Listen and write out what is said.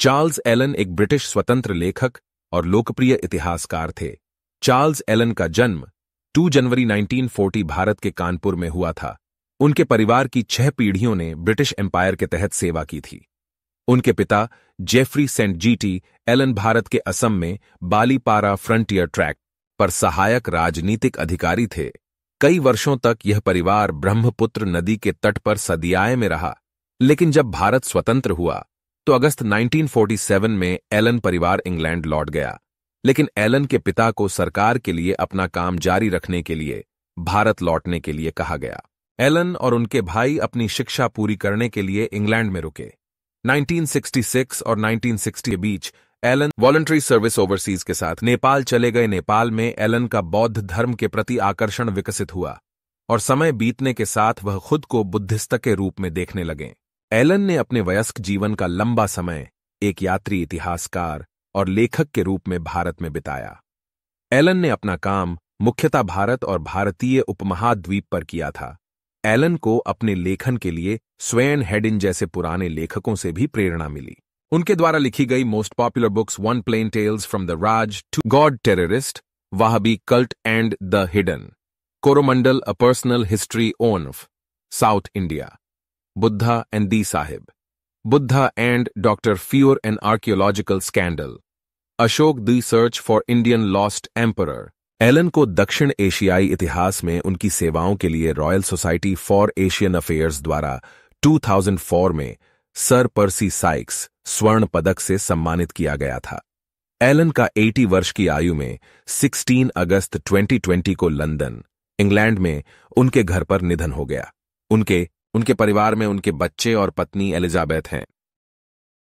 Charles Elon एक British स्वतंत्र लेखक और लोकप्रिय इतिहासकार थे। चार्ल्स एलन का जन्म 2 जनवरी 1940 भारत के कानपुर में हुआ था। उनके परिवार की 6 पीढ़ियों ने ब्रिटिश एम्पायर के तहत सेवा की थी। उनके पिता Jeffrey Saint GT Allen Bharat के असम में बालीपारा फ्रंटियर ट्रैक पर सहायक राजनीतिक अधिकारी थे। कई वर्षों तक यह परिवार ब्रह्मपुत्र नदी के तट पर सदियाए में रहा, लेकिन जब भारत स्वतंत्र हुआ तो अगस्त 1947 में एलन परिवार इंग्लैंड लौट गया। लेकिन एलन के पिता को सरकार के लिए अपना काम जारी रखने के लिए भारत लौटने के लिए कहा गया। एलन और उनके भाई अपनी शिक्षा पूरी करने के लिए इंग्लैंड में रुके। 1966 और 1960 के बीच एलन वॉलंटरी सर्विस ओवरसीज के साथ नेपाल चले गए। नेपाल में एलन का बौद्ध धर्म के प्रति आकर्षण विकसित हुआ और समय बीतने के साथ वह खुद को बुद्धिस्ट के रूप में देखने लगे। एलन ने अपने वयस्क जीवन का लंबा समय एक यात्री, इतिहासकार और लेखक के रूप में भारत में बिताया। एलन ने अपना काम मुख्यतः भारत और भारतीय उपमहाद्वीप पर किया था। एलन को अपने लेखन के लिए स्वेन हेडिन जैसे पुराने लेखकों से भी प्रेरणा मिली। उनके द्वारा लिखी गई most popular books one plain tales from the Raj to God terrorist, Wahhabi cult and the hidden, Coromandel a personal history of South India, Buddha and the sahib, Buddha and doctor Fuhrer an archaeological scandal, Ashoka the search for Indian lost emperor. Allen को दक्षिण एशियाई इतिहास में उनकी सेवाओं के लिए Royal Society for Asian Affairs द्वारा 2004 में सर पर्सी साइक्स स्वर्ण पदक से सम्मानित किया गया था। एलन का 80 वर्ष की आयु में 16 अगस्त 2020 को लंदन, इंग्लैंड में उनके घर पर निधन हो गया। उनके परिवार में उनके बच्चे और पत्नी एलिजाबेथ हैं।